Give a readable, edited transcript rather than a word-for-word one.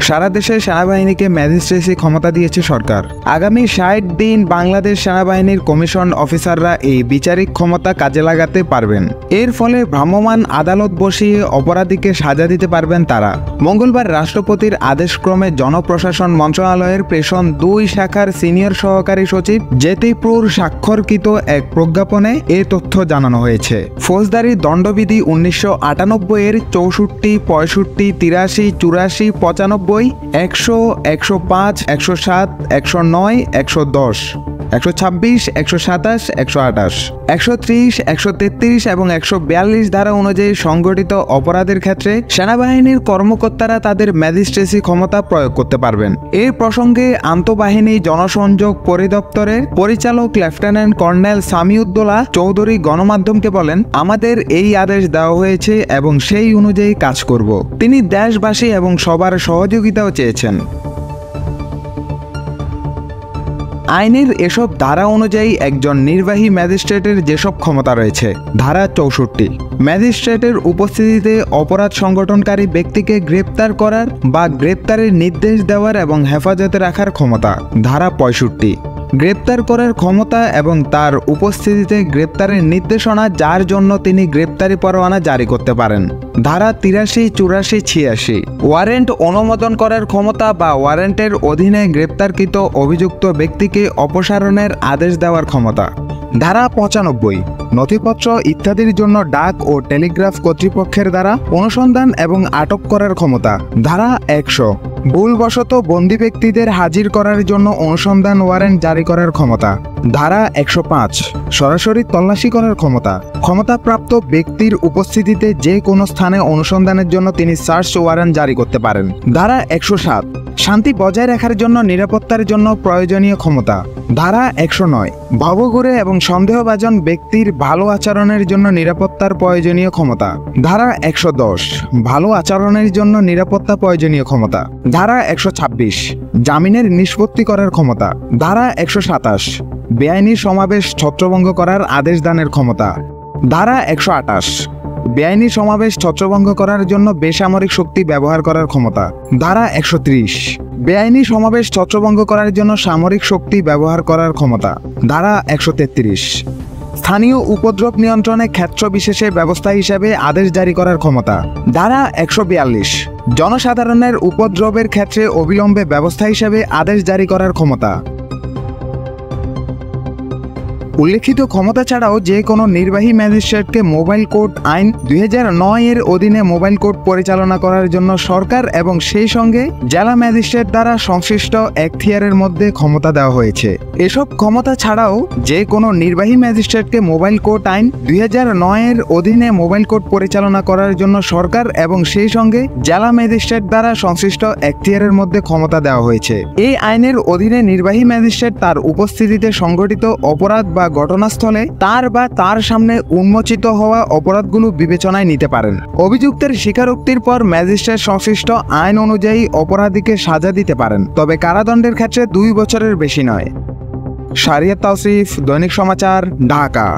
সারা দেশে সেনাবাহিনীকে ম্যাজিস্ট্রেসি ক্ষমতা দিয়েছে সরকার। আগামী ৬০ দিন বাংলাদেশ সেনাবাহিনীর কমিশন অফিসাররা এই বিচারিক ক্ষমতা কাজে লাগাতে পারবেন। এর ফলে ভ্রাম্যমাণ আদালত বসিয়ে অপরাধীকে সাজা দিতে পারবেন তারা। মঙ্গলবার রাষ্ট্রপতির আদেশক্রমে জনপ্রশাসন মন্ত্রণালয়ের প্রেষণ ২ শাখার সিনিয়র সহকারী সচিব জ্যোতিপুর স্বাক্ষরকৃত এক প্রজ্ঞাপনে এ তথ্য জানানো হয়েছে। ফৌজদারি দণ্ডবিধি ১৯৯৮ এর ৬৪, ৬৫, ৮৩, ৮৪, ৯৫, ১০০, ১০৫, ১০৭, ১০৯, ১১০, ১২৬, ১২৭, ১২৮, ১৩০, ১৩৩ এবং ১৪২ ধারা অনুযায়ী সংগঠিত অপরাধের ক্ষেত্রে সেনাবাহিনীর কর্মকর্তারা তাদের ম্যাজিস্ট্রেসি ক্ষমতা প্রয়োগ করতে পারবেন। এই প্রসঙ্গে আন্তঃবাহিনী জনসংযোগ পরিদপ্তরের পরিচালক লেফটেন্যান্ট কর্নেল সামিউদ্দৌলা চৌধুরী গণমাধ্যমকে বলেন, আমাদের এই আদেশ দেওয়া হয়েছে এবং সেই অনুযায়ী কাজ করব। তিনি দেশবাসী এবং সবার সহযোগিতাও চেয়েছেন। আইনের এসব ধারা অনুযায়ী একজন নির্বাহী ম্যাজিস্ট্রেটের যেসব ক্ষমতা রয়েছে। ধারা ৬৪, ম্যাজিস্ট্রেটের উপস্থিতিতে অপরাধ সংগঠনকারী ব্যক্তিকে গ্রেপ্তার করার বা গ্রেপ্তারের নির্দেশ দেওয়ার এবং হেফাজতে রাখার ক্ষমতা। ধারা ৬৫, গ্রেপ্তার করার ক্ষমতা এবং তার উপস্থিতিতে গ্রেপ্তারের নির্দেশনা যার জন্য তিনি গ্রেপ্তারি পরোয়ানা জারি করতে পারেন। ধারা ৮৩, ৮৪, ৮৬, ওয়ারেন্ট অনুমোদন করার ক্ষমতা বা ওয়ারেন্টের অধীনে গ্রেপ্তারকৃত অভিযুক্ত ব্যক্তিকে অপসারণের আদেশ দেওয়ার ক্ষমতা। ধারা ৯৫, নথিপত্র ইত্যাদির জন্য ডাক ও টেলিগ্রাফ কর্তৃপক্ষের দ্বারা অনুসন্ধান এবং আটক করার ক্ষমতা। ধারা ১০০, ভুলবশত বন্দী ব্যক্তিদের হাজির করার জন্য অনুসন্ধান ওয়ারেন্ট জারি করার ক্ষমতা। ধারা ১০৫, সরাসরি তল্লাশি করার ক্ষমতা। ক্ষমতাপ্রাপ্ত ব্যক্তির উপস্থিতিতে যে কোনো স্থানে অনুসন্ধানের জন্য তিনি সার্চ ওয়ারেন্ট জারি করতে পারেন। ধারা ১০৭, শান্তি বজায় রাখার জন্য নিরাপত্তার জন্য প্রয়োজনীয় ক্ষমতা। ধারা ১০৯, ভবঘুরে এবং সন্দেহভাজন ব্যক্তির ভালো আচরণের জন্য নিরাপত্তার প্রয়োজনীয় ক্ষমতা। ধারা ১১০, ভালো আচরণের জন্য নিরাপত্তা প্রয়োজনীয় ক্ষমতা। ধারা ১২৬, জামিনের নিষ্পত্তি করার ক্ষমতা। ধারা ১২৭, বেআইনি সমাবেশ ছত্রভঙ্গ করার আদেশ দানের ক্ষমতা। ধারা ১২৮, বেআইনি সমাবেশ ছত্রভঙ্গ করার জন্য বেসামরিক শক্তি ব্যবহার করার ক্ষমতা। ধারা ১৩০, বেআইনি সমাবেশ ছত্রভঙ্গ করার জন্য সামরিক শক্তি ব্যবহার করার ক্ষমতা। ধারা ১৩৩, স্থানীয় উপদ্রব নিয়ন্ত্রণে ক্ষেত্র বিশেষে ব্যবস্থা হিসেবে আদেশ জারি করার ক্ষমতা। ধারা ১৪২, জনসাধারণের উপদ্রবের ক্ষেত্রে অবিলম্বে ব্যবস্থা হিসেবে আদেশ জারি করার ক্ষমতা। উল্লেখিত ক্ষমতা ছাড়াও যে কোনো নির্বাহী ম্যাজিস্ট্রেটকে মোবাইল কোর্ট আইন ২০০৯ এর অধীনে মোবাইল কোর্ট পরিচালনা করার জন্য সরকার এবং সেই সঙ্গে জেলা ম্যাজিস্ট্রেট দ্বারা সংশ্লিষ্ট এখতিয়ারের মধ্যে ক্ষমতা দেওয়া হয়েছে। এসব ক্ষমতা ছাড়াও যে কোনো নির্বাহী ম্যাজিস্ট্রেটকে মোবাইল কোর্ট আইন ২০০৯ এর অধীনে মোবাইল কোর্ট পরিচালনা করার জন্য সরকার এবং সেই সঙ্গে জেলা ম্যাজিস্ট্রেট দ্বারা সংশ্লিষ্ট এখতিয়ারের মধ্যে ক্ষমতা দেওয়া হয়েছে। এই আইনের অধীনে নির্বাহী ম্যাজিস্ট্রেট তার উপস্থিতিতে সংঘটিত অপরাধ বা ঘটনাস্থলে তার বা তার সামনে উন্মোচিত হওয়া অপরাধগুলো বিবেচনায় নিতে পারেন। অভিযুক্তের স্বীকারোক্তির পর ম্যাজিস্ট্রেট সংশ্লিষ্ট আইন অনুযায়ী অপরাধীকে সাজা দিতে পারেন, তবে কারাদণ্ডের ক্ষেত্রে ২ বছরের বেশি নয়। শারিয়াত তাওসিফ, দৈনিক সমাচার, ঢাকা।